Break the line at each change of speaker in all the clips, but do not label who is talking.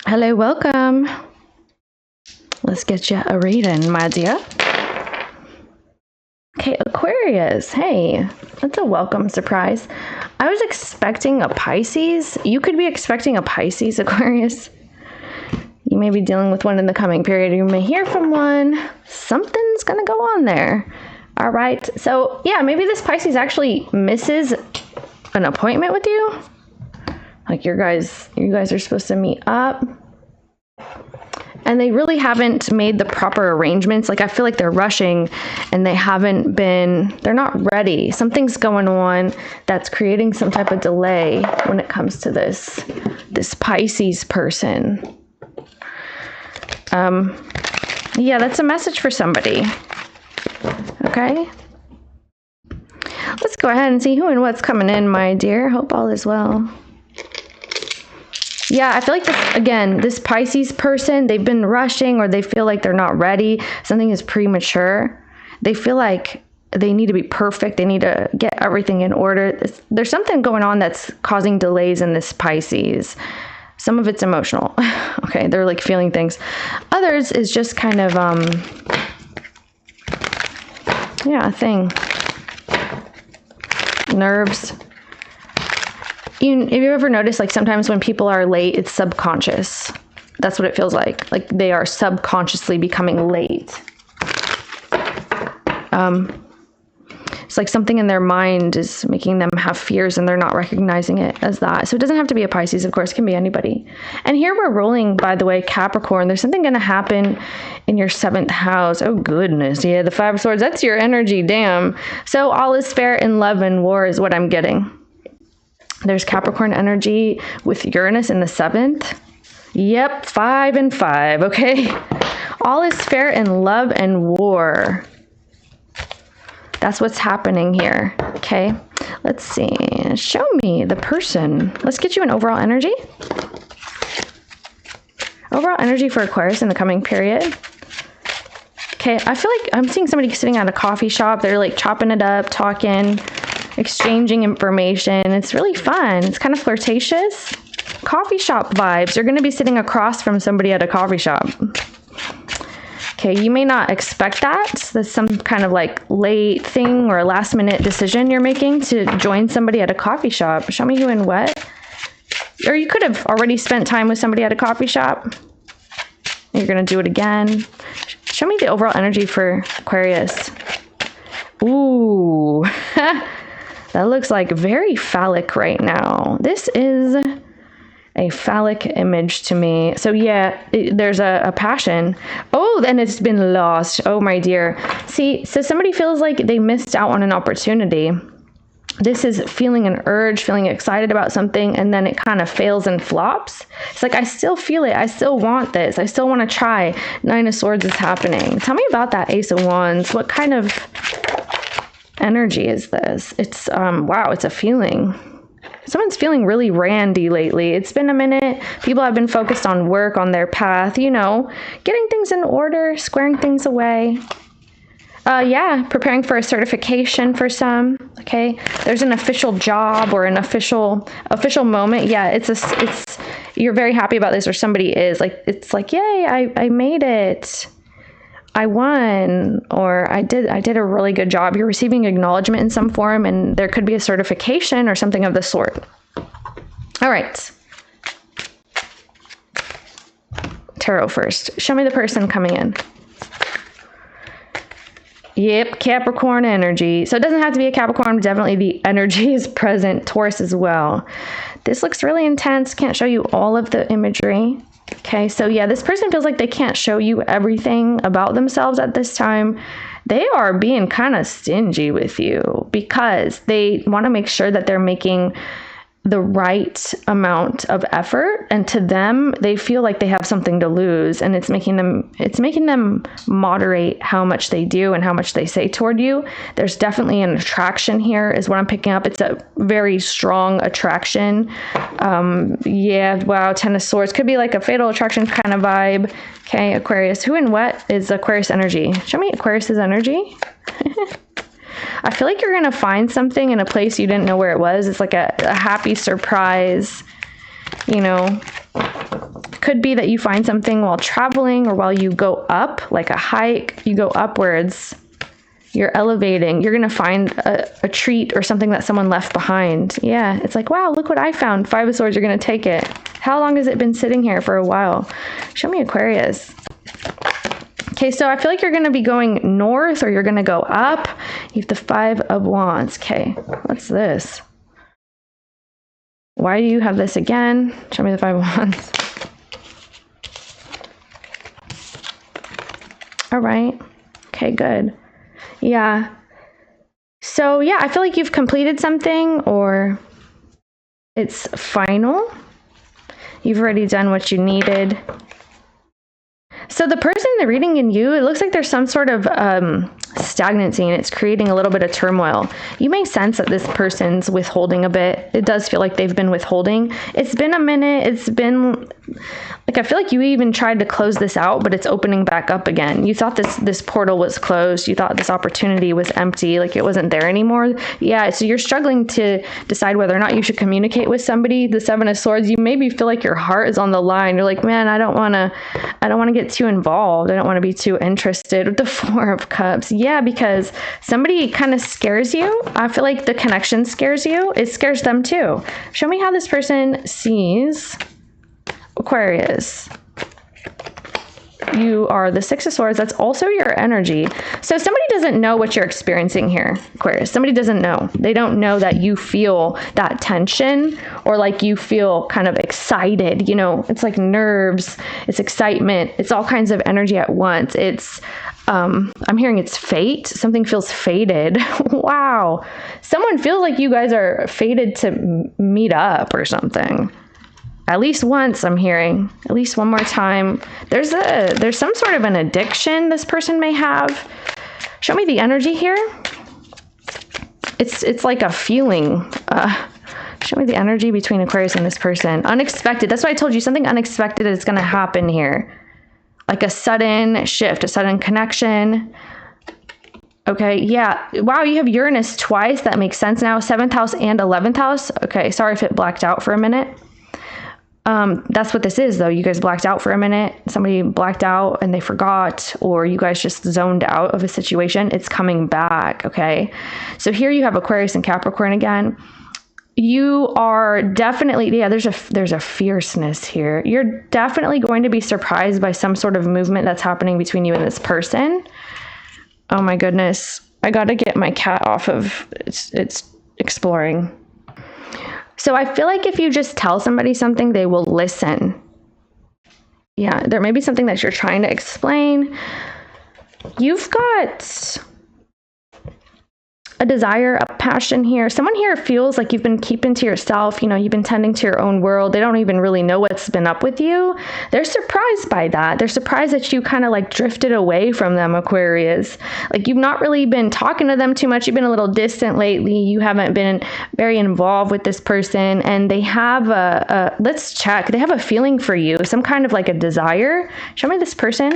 Hello, welcome. Let's get you a reading, my dear. Okay, Aquarius. Hey, that's a welcome surprise. I was expecting a Pisces. You could be expecting a Pisces, Aquarius. You may be dealing with one in the coming period. You may hear from one. Something's going to go on there. All right. So, yeah, maybe this Pisces actually misses an appointment with you. Like you guys are supposed to meet up. And they really haven't made the proper arrangements. Like I feel like they're rushing and they're not ready. Something's going on that's creating some type of delay when it comes to this Pisces person. Yeah, that's a message for somebody. Okay. Let's go ahead and see who and what's coming in, my dear. Hope all is well. Yeah, I feel like this Pisces person, they've been rushing or they feel like they're not ready. Something is premature. They feel like they need to be perfect. They need to get everything in order. There's something going on that's causing delays in this Pisces. Some of it's emotional. Okay, they're like feeling things. Others is just kind of, a thing. Nerves. Have you ever noticed, like, sometimes when people are late, it's subconscious. That's what it feels like. Like, they are subconsciously becoming late. It's like something in their mind is making them have fears and they're not recognizing it as that. So it doesn't have to be a Pisces, of course. It can be anybody. And here we're rolling, by the way, Capricorn. There's something going to happen in your 7th house. Oh, goodness. Yeah, the 5 of Swords. That's your energy. Damn. So all is fair in love and war is what I'm getting. There's Capricorn energy with Uranus in the 7th. Yep, 5 and 5, okay? All is fair in love and war. That's what's happening here, okay? Let's see. Show me the person. Let's get you an overall energy. Overall energy for Aquarius in the coming period. Okay, I feel like I'm seeing somebody sitting at a coffee shop. They're like chopping it up, talking, exchanging information. It's really fun. It's kind of flirtatious. Coffee shop vibes. You're going to be sitting across from somebody at a coffee shop. Okay, you may not expect that. That's some kind of like late thing or a last minute decision you're making to join somebody at a coffee shop. Show me who and what. Or you could have already spent time with somebody at a coffee shop. You're going to do it again. Show me the overall energy for Aquarius. Ooh. That looks like very phallic right now. This is a phallic image to me. So yeah, there's a passion. Oh, then it's been lost. Oh, my dear. See, so somebody feels like they missed out on an opportunity. This is feeling an urge, feeling excited about something, and then it kind of fails and flops. It's like, I still feel it. I still want this. I still want to try. 9 of Swords is happening. Tell me about that Ace of Wands. What kind of energy is this? It's wow, it's a feeling. Someone's feeling really randy lately. It's been a minute. People have been focused on work, on their path, getting things in order, squaring things away. Preparing for a certification for some. Okay, there's an official job or an official moment. Yeah, it's you're very happy about this, or somebody is like, it's like, yay, I made it. I won, or I did a really good job. You're receiving acknowledgement in some form, and there could be a certification or something of the sort. All right. Tarot first. Show me the person coming in. Yep, Capricorn energy. So it doesn't have to be a Capricorn, but definitely the energy is present. Taurus as well. This looks really intense. Can't show you all of the imagery. Okay, so yeah, this person feels like they can't show you everything about themselves at this time. They are being kind of stingy with you because they want to make sure that they're making the right amount of effort, and to them they feel like they have something to lose, and it's making them moderate how much they do and how much they say toward you. There's definitely an attraction here is what I'm picking up. It's a very strong attraction. Wow, 10 of Swords could be like a fatal attraction kind of vibe. Okay, Aquarius, who and what is Aquarius energy? Show me Aquarius's energy. I feel like you're going to find something in a place you didn't know where it was. It's like a happy surprise, could be that you find something while traveling or while you go up, like a hike, you go upwards, you're elevating, you're going to find a treat or something that someone left behind. Yeah, it's like, wow, look what I found. 5 of Swords, you're going to take it. How long has it been sitting here? For a while. Show me Aquarius. Okay, so I feel like you're going to be going north or you're going to go up. You have the 5 of Wands. Okay, what's this? Why do you have this again? Show me the 5 of Wands. All right. Okay, good. Yeah. So yeah, I feel like you've completed something or it's final. You've already done what you needed. So the person in the reading in you, it looks like there's some sort of stagnancy and it's creating a little bit of turmoil. You may sense that this person's withholding a bit. It does feel like they've been withholding. It's been a minute. It's been like, I feel like you even tried to close this out, but it's opening back up again. You thought this portal was closed. You thought this opportunity was empty, like it wasn't there anymore. Yeah, so you're struggling to decide whether or not you should communicate with somebody. The 7 of Swords, you maybe feel like your heart is on the line. You're like, man, I don't want to get too involved. I don't want to be too interested. With the 4 of Cups. Yeah, because somebody kind of scares you. I feel like the connection scares you. It scares them too. Show me how this person sees Aquarius. You are the 6 of Swords. That's also your energy. So somebody doesn't know what you're experiencing here, Aquarius. Somebody doesn't know. They don't know that you feel that tension or like you feel kind of excited. You know, it's like nerves, it's excitement, it's all kinds of energy at once. It's, I'm hearing it's fate. Something feels fated. Wow. Someone feels like you guys are fated to meet up or something. At least once, I'm hearing. At least one more time. There's some sort of an addiction this person may have. Show me the energy here. It's like a feeling. Show me the energy between Aquarius and this person. Unexpected. That's why I told you something unexpected is going to happen here. Like a sudden shift, a sudden connection. Okay, yeah. Wow, you have Uranus twice. That makes sense now. 7th house and 11th house. Okay, sorry if it blacked out for a minute. That's what this is, though. You guys blacked out for a minute. Somebody blacked out and they forgot, or you guys just zoned out of a situation. It's coming back, okay? So here you have Aquarius and Capricorn again. You are definitely, yeah, there's a fierceness here. You're definitely going to be surprised by some sort of movement that's happening between you and this person. Oh my goodness. I got to get my cat off of it's exploring. So I feel like if you just tell somebody something, they will listen. Yeah, there may be something that you're trying to explain. You've got a desire, a passion here. Someone here feels like you've been keeping to yourself. You know, you've been tending to your own world. They don't even really know what's been up with you. They're surprised by that. They're surprised that you kind of like drifted away from them, Aquarius. Like you've not really been talking to them too much. You've been a little distant lately. You haven't been very involved with this person. And they have let's check. They have a feeling for you, some kind of like a desire. Show me this person.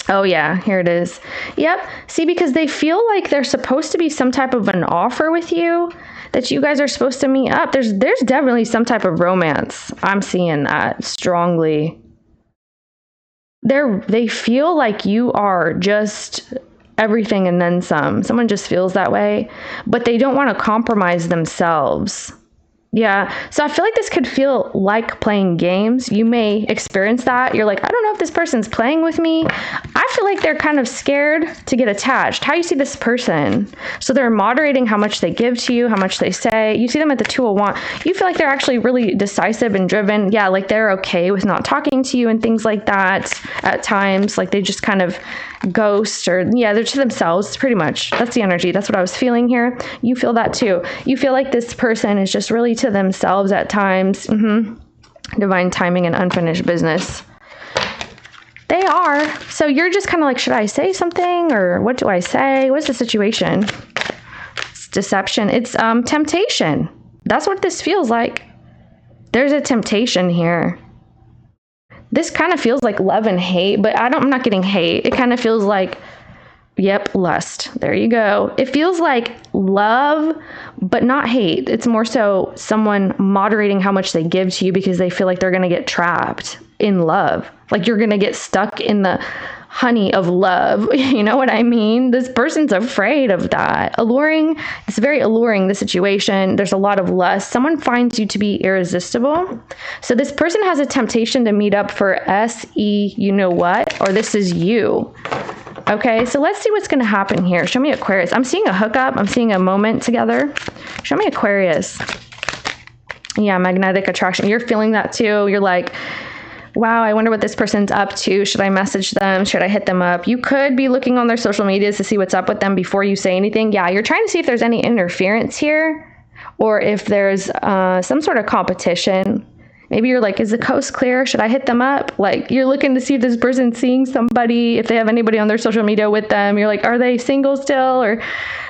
Oh yeah, here it is. Yep. See, because they feel like there's supposed to be some type of an offer with you, that you guys are supposed to meet up. There's definitely some type of romance. I'm seeing that strongly. They feel like you are just everything and then some. Someone just feels that way, but they don't want to compromise themselves. Yeah, so I feel like this could feel like playing games. You may experience that. You're like, I don't know if this person's playing with me. I feel like they're kind of scared to get attached. How you see this person? So they're moderating how much they give to you, how much they say. You see them at the 2 of Wands. You feel like they're actually really decisive and driven. Yeah, like they're okay with not talking to you and things like that at times. Like they just kind of ghost, or yeah, they're to themselves pretty much. That's the energy. That's what I was feeling here. You feel that too. You feel like this person is just really to themselves at times. Divine timing and unfinished business. They are. So you're just kind of like, should I say something, or what do I say? What's the situation? It's deception. It's temptation. That's what this feels like. There's a temptation here. This kind of feels like love and hate, but I'm not getting hate. It kind of feels like Yep, lust. There you go. It feels like love, but not hate. It's more so someone moderating how much they give to you because they feel like they're going to get trapped in love. Like you're going to get stuck in the honey of love. You know what I mean? This person's afraid of that. Alluring. It's very alluring, the situation. There's a lot of lust. Someone finds you to be irresistible. So this person has a temptation to meet up for SE, you know what? Or this is you. Okay, so let's see what's going to happen here. Show me Aquarius. I'm seeing a hookup. I'm seeing a moment together. Show me Aquarius. Yeah, magnetic attraction. You're feeling that too. You're like, wow, I wonder what this person's up to. Should I message them? Should I hit them up? You could be looking on their social medias to see what's up with them before you say anything. Yeah, you're trying to see if there's any interference here or if there's some sort of competition. Maybe you're like, is the coast clear? Should I hit them up? Like, you're looking to see if this person's seeing somebody, if they have anybody on their social media with them. You're like, are they single still or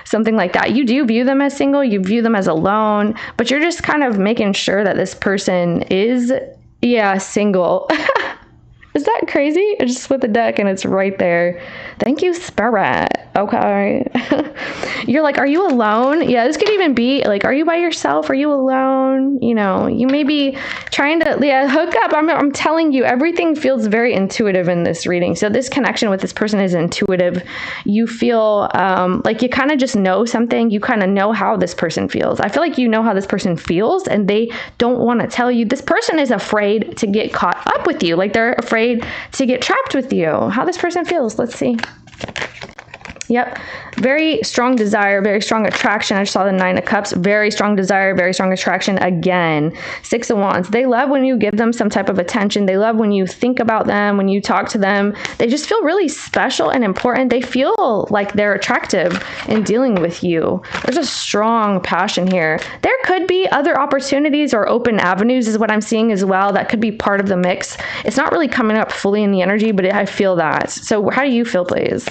something like that? You do view them as single. You view them as alone, but you're just kind of making sure that this person is, yeah, single. Is that crazy? I just split the deck and it's right there. Thank you, Spirit. Okay. You're like, are you alone? Yeah, this could even be like, are you by yourself? Are you alone? You know, you may be trying to hook up. I'm telling you, everything feels very intuitive in this reading. So this connection with this person is intuitive. You feel like you kind of just know something. You kind of know how this person feels. I feel like you know how this person feels and they don't want to tell you. This person is afraid to get caught up with you. Like they're afraid to get trapped with you. How this person feels. Let's see. Yep. Very strong desire, very strong attraction. I just saw the 9 of Cups. Very strong desire, very strong attraction. Again, 6 of Wands. They love when you give them some type of attention. They love when you think about them, when you talk to them. They just feel really special and important. They feel like they're attractive in dealing with you. There's a strong passion here. There could be other opportunities or open avenues is what I'm seeing as well. That could be part of the mix. It's not really coming up fully in the energy, but I feel that. So how do you feel, please?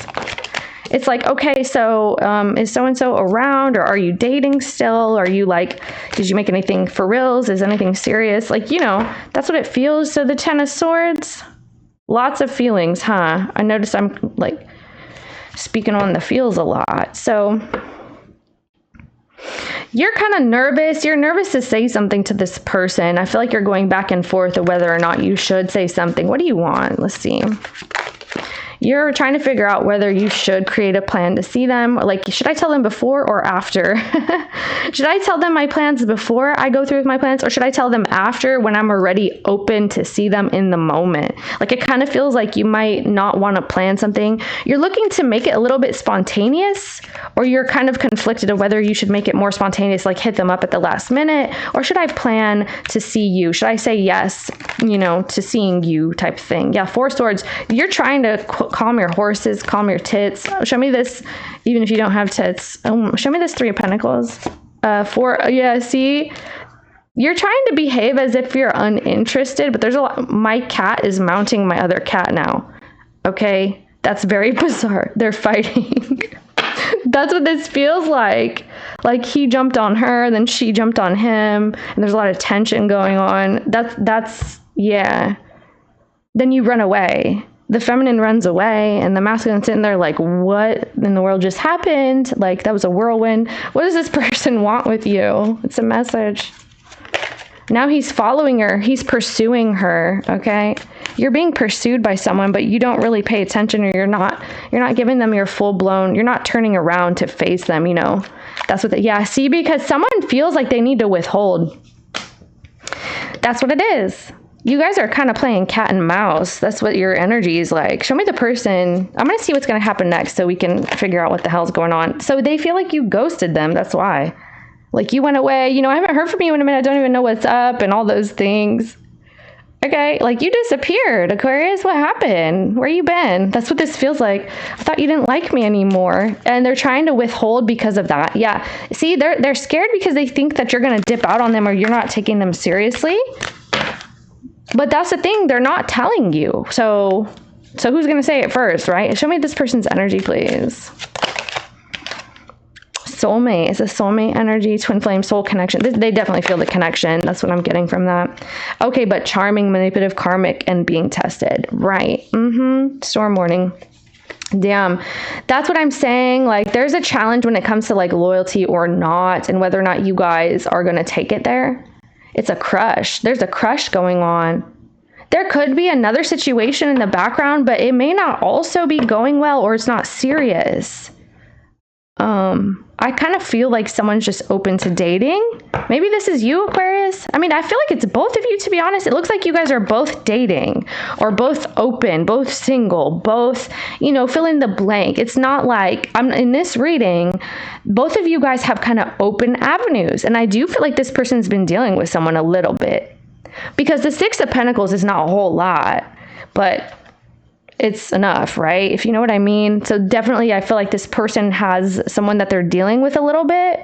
It's like, okay, so is so-and-so around or are you dating still? Are you like, did you make anything for reals? Is anything serious? Like, you know, that's what it feels. So the 10 of Swords, lots of feelings, huh? I noticed I'm like speaking on the feels a lot. So you're kind of nervous. You're nervous to say something to this person. I feel like you're going back and forth of whether or not you should say something. What do you want? Let's see. You're trying to figure out whether you should create a plan to see them. Like, should I tell them before or after? Should I tell them my plans before I go through with my plans? Or should I tell them after when I'm already open to see them in the moment? Like, it kind of feels like you might not want to plan something. You're looking to make it a little bit spontaneous, or you're kind of conflicted of whether you should make it more spontaneous, like hit them up at the last minute, or should I plan to see you? Should I say yes, you know, to seeing you type thing? Yeah, 4 Swords. You're trying to calm your horses, calm your tits. Show me this, even if you don't have tits. Show me this 3 of Pentacles. 4, yeah, see? You're trying to behave as if you're uninterested, but there's a lot. My cat is mounting my other cat now. Okay? That's very bizarre. They're fighting. That's what this feels like. Like he jumped on her, then she jumped on him, and there's a lot of tension going on. That's yeah. Then you run away. The feminine runs away and the masculine's sitting there like, what in the world just happened? Like, that was a whirlwind. What does this person want with you? It's a message. Now he's following her. He's pursuing her. Okay. You're being pursued by someone, but you don't really pay attention, or you're not giving them your full blown, you're not turning around to face them. You know, that's what yeah. See, because someone feels like they need to withhold. That's what it is. You guys are kind of playing cat and mouse. That's what your energy is like. Show me the person. I'm going to see what's going to happen next so we can figure out what the hell's going on. So they feel like you ghosted them. That's why. Like you went away. You know, I haven't heard from you in a minute. I don't even know what's up and all those things. Okay. Like you disappeared, Aquarius. What happened? Where you been? That's what this feels like. I thought you didn't like me anymore. And they're trying to withhold because of that. Yeah. See, they're scared because they think that you're going to dip out on them or you're not taking them seriously. But that's the thing, they're not telling you. So who's going to say it first, right? Show me this person's energy, please. Soulmate. It's a soulmate energy, twin flame, soul connection. They definitely feel the connection. That's what I'm getting from that. Okay, but charming, manipulative, karmic, and being tested. Right. Storm warning. Damn, that's what I'm saying. Like, there's a challenge when it comes to like loyalty or not, and whether or not you guys are going to take it there. It's a crush. There's a crush going on. There could be another situation in the background, but it may not also be going well, or it's not serious. I kind of feel like someone's just open to dating. Maybe this is you, Aquarius. I mean, I feel like it's both of you, to be honest. It looks like you guys are both dating, or both open, both single, both, you know, fill in the blank. It's not like, I'm in this reading, both of you guys have kind of open avenues. And I do feel like this person's been dealing with someone a little bit, because the Six of Pentacles is not a whole lot, but it's enough, right? If you know what I mean. So definitely I feel like this person has someone that they're dealing with a little bit,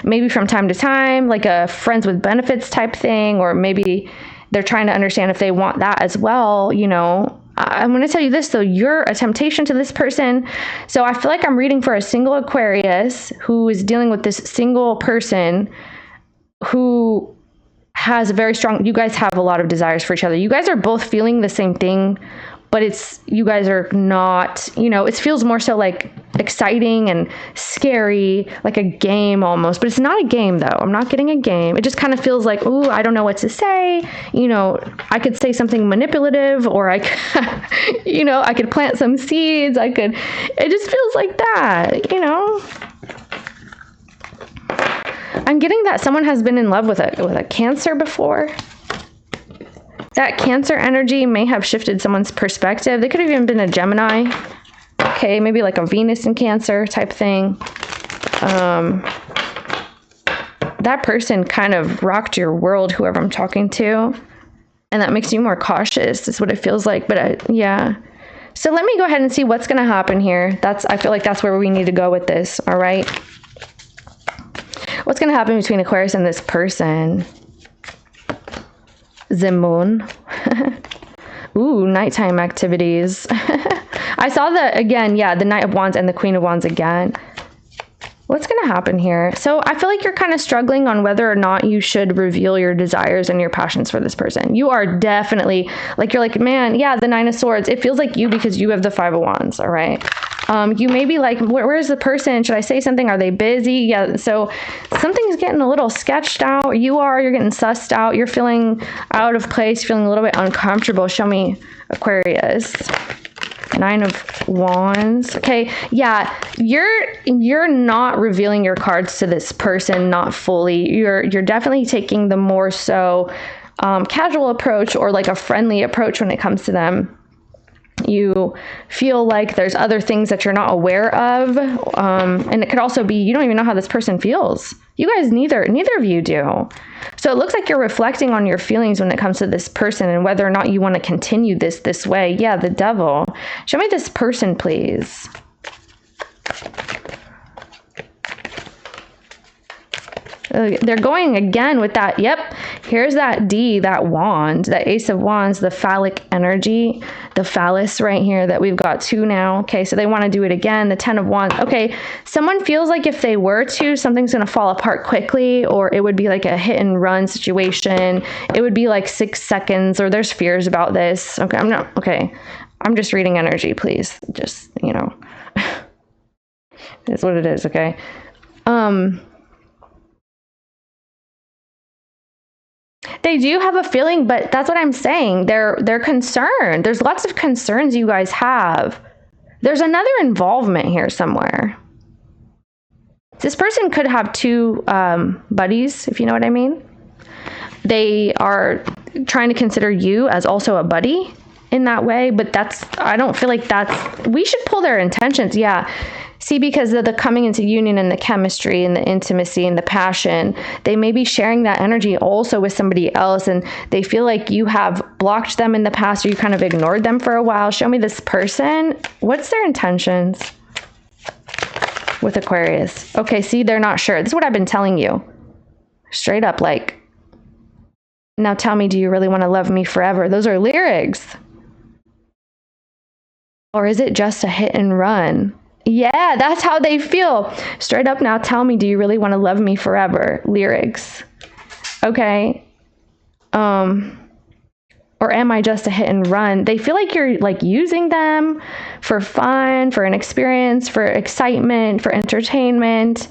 maybe from time to time, like a friends with benefits type thing, or maybe they're trying to understand if they want that as well. You know, I'm going to tell you this though, you're a temptation to this person. So I feel like I'm reading for a single Aquarius who is dealing with this single person who has a very strong, you guys have a lot of desires for each other. You guys are both feeling the same thing, but it's, you guys are not, you know, it feels more so like exciting and scary, like a game almost, but it's not a game though. I'm not getting a game. It just kind of feels like, ooh, I don't know what to say. You know, I could say something manipulative, or I could, you know, I could plant some seeds. It just feels like that, you know. I'm getting that someone has been in love with a Cancer before. That Cancer energy may have shifted someone's perspective. They could have even been a Gemini. Okay, maybe like a Venus in Cancer type thing. That person kind of rocked your world, whoever I'm talking to. And that makes you more cautious, is what it feels like. But yeah. So let me go ahead and see what's going to happen here. I feel like that's where we need to go with this. All right. What's going to happen between Aquarius and this person? The moon. Ooh, nighttime activities. I saw the Knight of Wands and the Queen of Wands again. What's going to happen here? So I feel like you're kind of struggling on whether or not you should reveal your desires and your passions for this person. You are definitely like, you're like, man, yeah, the Nine of Swords. It feels like you because you have the Five of Wands. All right. You may be like, where's the person? Should I say something? Are they busy? Yeah. So something's getting a little sketched out. You're getting sussed out. You're feeling out of place, feeling a little bit uncomfortable. Show me, Aquarius. Nine of Wands. Okay. Yeah. You're not revealing your cards to this person, not fully. You're definitely taking the more so, casual approach, or like a friendly approach when it comes to them. You feel like there's other things that you're not aware of. And it could also be, you don't even know how this person feels. You guys, neither of you do. So it looks like you're reflecting on your feelings when it comes to this person and whether or not you want to continue this way. Yeah, the Devil. Show me this person, please. They're going again with that. Yep. Here's that D, that wand, that Ace of Wands, the phallic energy, the phallus right here that we've got two now. Okay. So they want to do it again. The 10 of Wands. Okay. Someone feels like if they were to, something's going to fall apart quickly, or it would be like a hit and run situation. It would be like 6 seconds, or there's fears about this. Okay. I'm just reading energy, please. Just, you know, it's what it is. Okay. They do have a feeling, but that's what I'm saying. They're concerned. There's lots of concerns you guys have. There's another involvement here somewhere. This person could have two buddies, if you know what I mean. They are trying to consider you as also a buddy in that way, but I don't feel like we should pull their intentions. Yeah. See, because of the coming into union and the chemistry and the intimacy and the passion, they may be sharing that energy also with somebody else, and they feel like you have blocked them in the past, or you kind of ignored them for a while. Show me this person. What's their intentions with Aquarius? Okay, see, they're not sure. This is what I've been telling you. Straight up, like, now tell me, do you really want to love me forever? Those are lyrics. Or is it just a hit and run? Yeah, that's how they feel. Straight up, now tell me, do you really want to love me forever? Lyrics. Okay. Or am I just a hit and run? They feel like you're like using them for fun, for an experience, for excitement, for entertainment.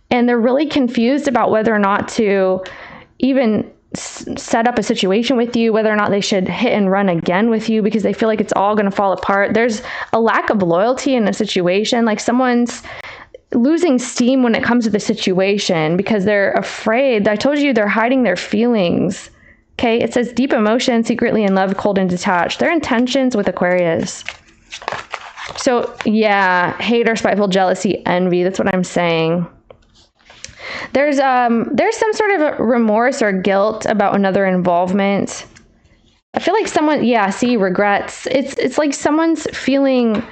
And they're really confused about whether or not to even set up a situation with you, whether or not they should hit and run again with you, because they feel like it's all going to fall apart. There's a lack of loyalty in a situation. Like someone's losing steam when it comes to the situation because they're afraid. I told you they're hiding their feelings. Okay, it says deep emotion, secretly in love, cold and detached. Their intentions with Aquarius. So yeah, hate or spiteful, jealousy, envy. That's what I'm saying. There's some sort of remorse or guilt about another involvement. I feel like someone, yeah, see, regrets. It's like someone's feeling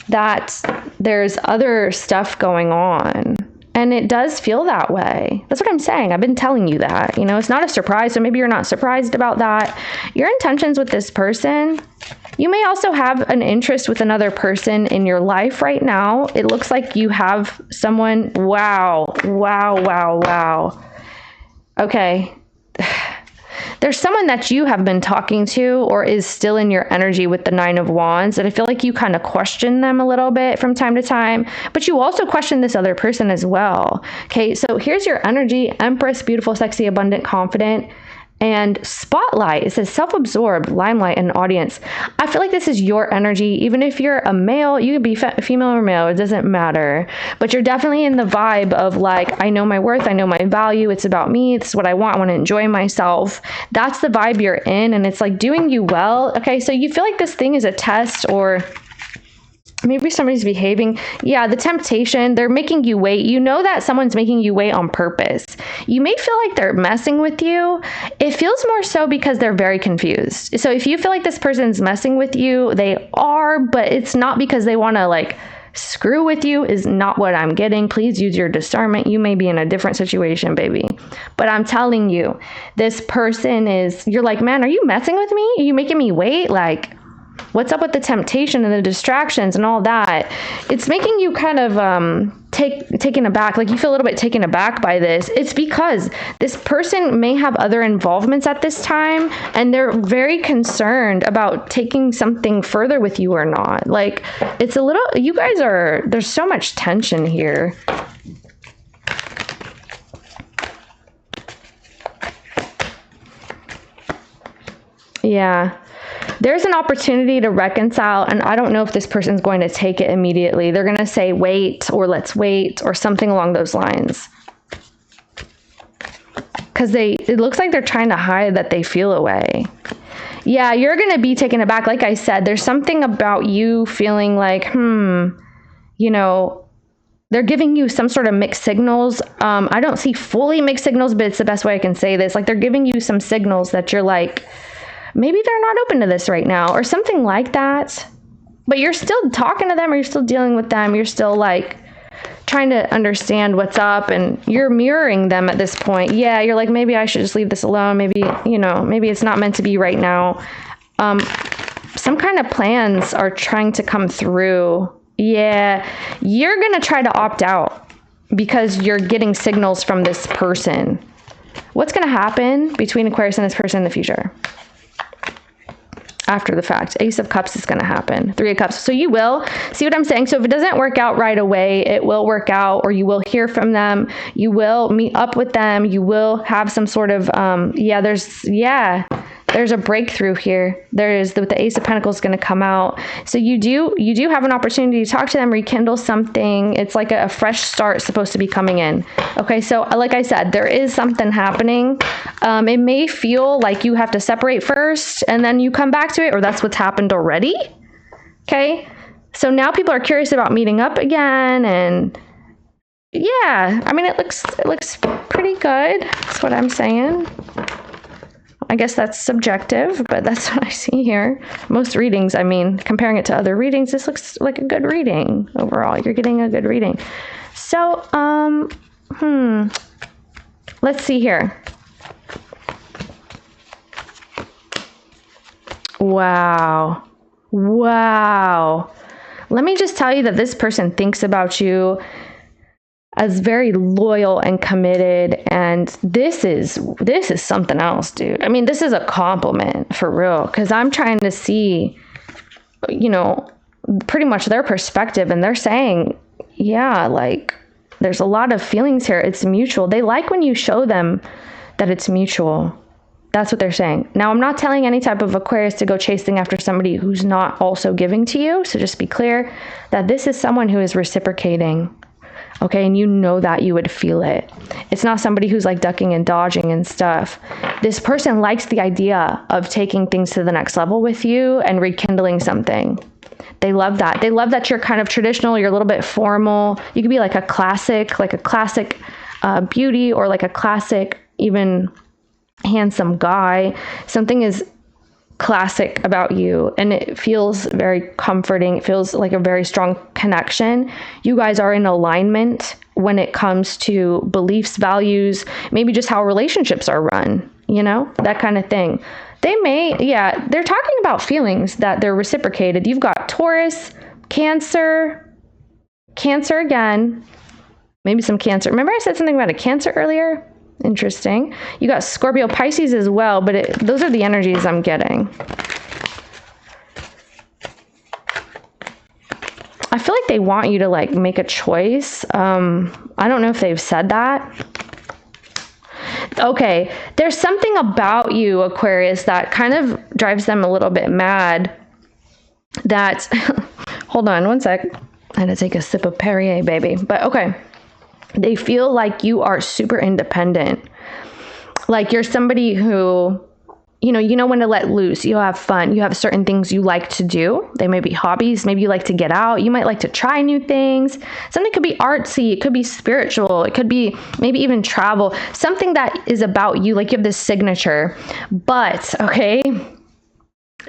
that there's other stuff going on. And it does feel that way. That's what I'm saying. I've been telling you that. You know, it's not a surprise. So maybe you're not surprised about that. Your intentions with this person. You may also have an interest with another person in your life right now. It looks like you have someone. Wow. Wow, wow, wow. Okay. There's someone that you have been talking to or is still in your energy with the Nine of Wands, and I feel like you kind of question them a little bit from time to time, but you also question this other person as well. Okay, so here's your energy: Empress, beautiful, sexy, abundant, confident, and Spotlight. It says self-absorbed, limelight, and audience. I feel like this is your energy. Even if you're a male, you could be female or male, it doesn't matter. But you're definitely in the vibe of like, I know my worth, I know my value, it's about me, this is what I want to enjoy myself. That's the vibe you're in, and it's like doing you well. Okay, so you feel like this thing is a test, or maybe somebody's behaving. Yeah, the temptation, they're making you wait. You know that someone's making you wait on purpose. You may feel like they're messing with you. It feels more so because they're very confused. So if you feel like this person's messing with you, they are, but it's not because they want to like screw with you, is not what I'm getting. Please use your discernment. You may be in a different situation, baby. But I'm telling you, this person is, you're like, man, are you messing with me? Are you making me wait? Like, what's up with the temptation and the distractions and all that? It's making you kind of taken aback. Like you feel a little bit taken aback by this. It's because this person may have other involvements at this time, and they're very concerned about taking something further with you or not. Like it's a little, you guys are, there's so much tension here. Yeah. There's an opportunity to reconcile, and I don't know if this person's going to take it immediately. They're going to say, wait, or let's wait, or something along those lines. Because it looks like they're trying to hide that they feel away. Yeah, you're going to be taken aback. Like I said, there's something about you feeling like, you know, they're giving you some sort of mixed signals. I don't see fully mixed signals, but it's the best way I can say this. Like they're giving you some signals that you're like, maybe they're not open to this right now, or something like that. But you're still talking to them, or you're still dealing with them. You're still like trying to understand what's up, and you're mirroring them at this point. Yeah, you're like, maybe I should just leave this alone. Maybe, you know, maybe it's not meant to be right now. Some kind of plans are trying to come through. Yeah, you're going to try to opt out because you're getting signals from this person. What's going to happen between Aquarius and this person in the future? After the fact, Ace of Cups is going to happen. 3 of Cups. So you will see what I'm saying. So if it doesn't work out right away, it will work out, or you will hear from them. You will meet up with them. You will have some sort of, there's a breakthrough here. There is the Ace of Pentacles going to come out. So you do have an opportunity to talk to them, rekindle something. It's like a fresh start supposed to be coming in. Okay. So like I said, there is something happening. It may feel like you have to separate first and then you come back to it, or that's what's happened already. Okay. So now people are curious about meeting up again, and yeah, I mean, it looks pretty good. That's what I'm saying. I guess that's subjective, but that's what I see here. Most readings, I mean, comparing it to other readings, this looks like a good reading overall. You're getting a good reading. So, let's see here. Wow. Let me just tell you that this person thinks about you as very loyal and committed. And this is something else, dude. I mean, this is a compliment for real, because I'm trying to see, you know, pretty much their perspective, and they're saying, yeah, like there's a lot of feelings here. It's mutual. They like when you show them that it's mutual. That's what they're saying. Now, I'm not telling any type of Aquarius to go chasing after somebody who's not also giving to you. So just be clear that this is someone who is reciprocating. Okay, and you know that, you would feel it. It's not somebody who's like ducking and dodging and stuff. This person likes the idea of taking things to the next level with you and rekindling something. They love that. They love that you're kind of traditional, you're a little bit formal. You could be like a classic beauty, or like a classic, even handsome guy. Something is classic about you, and it feels very comforting. It feels like a very strong connection. You guys are in alignment when it comes to beliefs, values, maybe just how relationships are run, you know, that kind of thing. They're talking about feelings that they're reciprocated. You've got Taurus, Cancer again, maybe some Cancer. Remember I said something about a Cancer earlier? Interesting. You got Scorpio, Pisces as well, but those are the energies I'm getting. I feel like they want you to like make a choice. I don't know if they've said that. Okay, there's something about you, Aquarius, that kind of drives them a little bit mad. That, hold on one sec. I had to take a sip of Perrier, baby. But okay, they feel like you are super independent. Like you're somebody who, you know when to let loose. You have fun. You have certain things you like to do. They may be hobbies. Maybe you like to get out. You might like to try new things. Something could be artsy. It could be spiritual. It could be maybe even travel. Something that is about you. Like you have this signature. But, okay,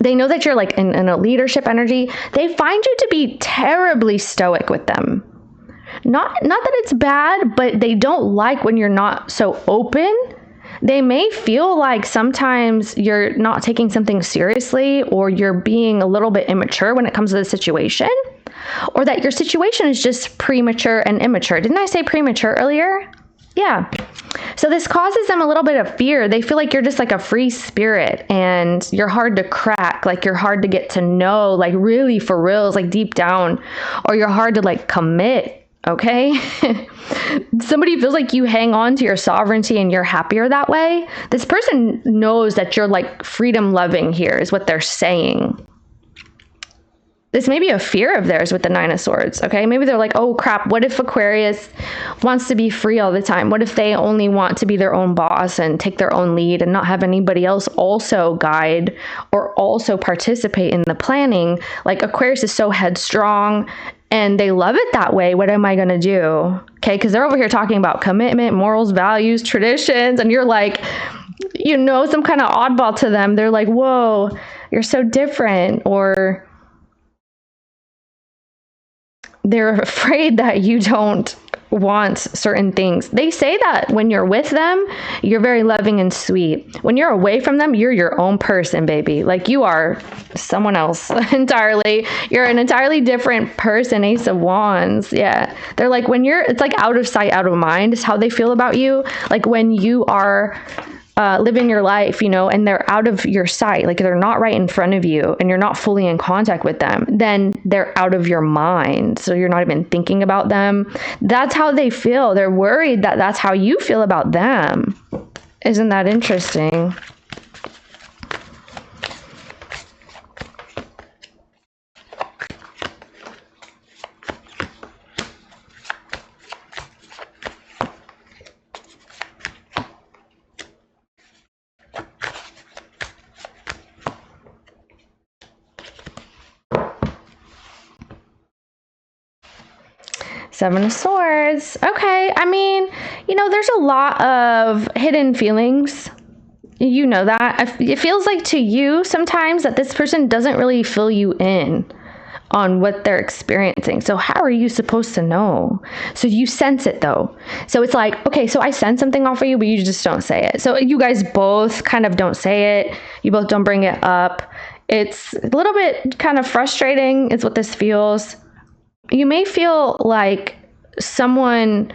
they know that you're like in a leadership energy. They find you to be terribly stoic with them. Not that it's bad, but they don't like when you're not so open. They may feel like sometimes you're not taking something seriously, or you're being a little bit immature when it comes to the situation, or that your situation is just premature and immature. Didn't I say premature earlier? Yeah. So this causes them a little bit of fear. They feel like you're just like a free spirit, and you're hard to crack, like you're hard to get to know, like really for reals, like deep down, or you're hard to like commit. Okay. Somebody feels like you hang on to your sovereignty and you're happier that way. This person knows that you're like freedom loving here, is what they're saying. This may be a fear of theirs with the Nine of Swords. Okay. Maybe they're like, oh crap, what if Aquarius wants to be free all the time? What if they only want to be their own boss and take their own lead and not have anybody else also guide or also participate in the planning? Like Aquarius is so headstrong and they love it that way. What am I going to do? Okay. Because they're over here talking about commitment, morals, values, traditions. And you're like, some kind of oddball to them. They're like, whoa, you're so different. Or they're afraid that you don't want certain things. They say that when you're with them, you're very loving and sweet. When you're away from them, you're your own person, baby. Like you are someone else entirely. You're an entirely different person. Ace of Wands. Yeah. They're like, it's like out of sight, out of mind is how they feel about you. Like when you are living your life, and they're out of your sight, like they're not right in front of you and you're not fully in contact with them, then they're out of your mind. So you're not even thinking about them. That's how they feel. They're worried that that's how you feel about them. Isn't that interesting? Seven of Swords. Okay. I mean, there's a lot of hidden feelings. You know that. It feels like to you sometimes that this person doesn't really fill you in on what they're experiencing. So how are you supposed to know? So you sense it though. So it's like, okay, so I sense something off of you, but you just don't say it. So you guys both kind of don't say it. You both don't bring it up. It's a little bit kind of frustrating is what this feels. You may feel like someone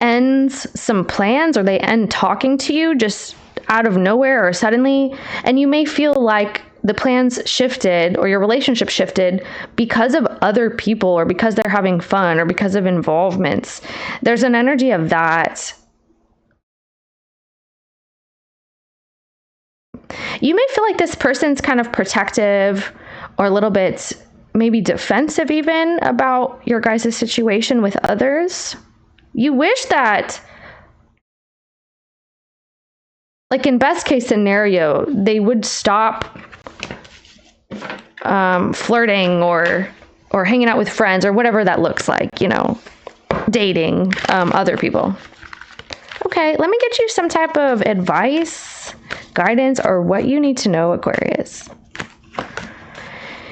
ends some plans, or they end talking to you just out of nowhere or suddenly, and you may feel like the plans shifted or your relationship shifted because of other people, or because they're having fun, or because of involvements. There's an energy of that. You may feel like this person's kind of protective, or a little bit maybe defensive even about your guys' situation with others. You wish that, like in best case scenario, they would stop flirting or hanging out with friends, or whatever that looks like, you know, dating other people. Okay, let me get you some type of advice, guidance, or what you need to know, Aquarius.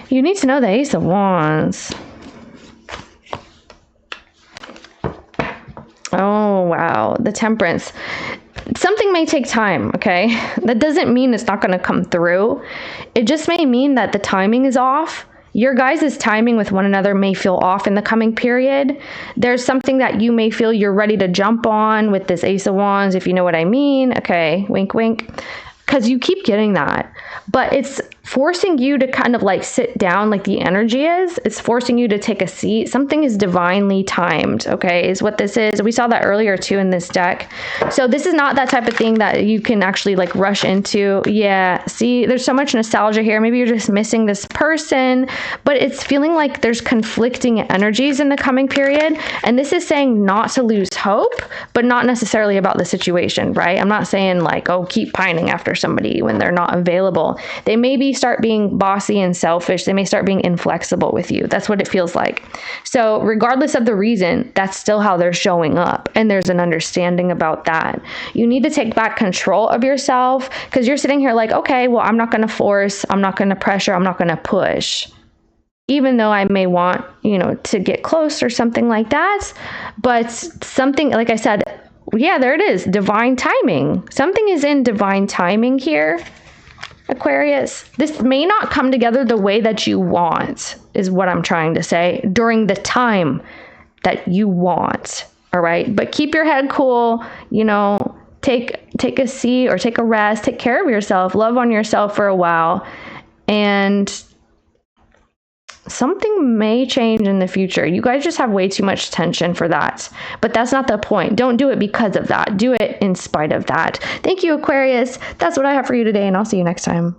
You need to know the Ace of Wands. Oh, wow. The Temperance. Something may take time, okay? That doesn't mean it's not going to come through. It just may mean that the timing is off. Your guys' timing with one another may feel off in the coming period. There's something that you may feel you're ready to jump on with this Ace of Wands, if you know what I mean. Okay, wink, wink. Because you keep getting that. But it's forcing you to kind of like sit down, like the energy is. It's forcing you to take a seat. Something is divinely timed, okay, is what this is. We saw that earlier too in this deck. So this is not that type of thing that you can actually like rush into. Yeah, see, there's so much nostalgia here. Maybe you're just missing this person, but it's feeling like there's conflicting energies in the coming period. And this is saying not to lose hope, but not necessarily about the situation, right? I'm not saying like, oh, keep pining after somebody when they're not available. They maybe start being bossy and selfish. They may start being inflexible with you. That's what it feels like. So regardless of the reason, that's still how they're showing up. And there's an understanding about that. You need to take back control of yourself, because you're sitting here like, okay, well, I'm not going to force, I'm not going to pressure, I'm not going to push. Even though I may want, you know, to get close or something like that. But something, like I said, yeah, there it is. Divine timing. Something is in divine timing here, Aquarius. This may not come together the way that you want, is what I'm trying to say, during the time that you want. All right. But keep your head cool, you know, take a seat or take a rest, take care of yourself, love on yourself for a while. And something may change in the future. You guys just have way too much tension for that. But that's not the point. Don't do it because of that. Do it in spite of that. Thank you, Aquarius. That's what I have for you today, and I'll see you next time.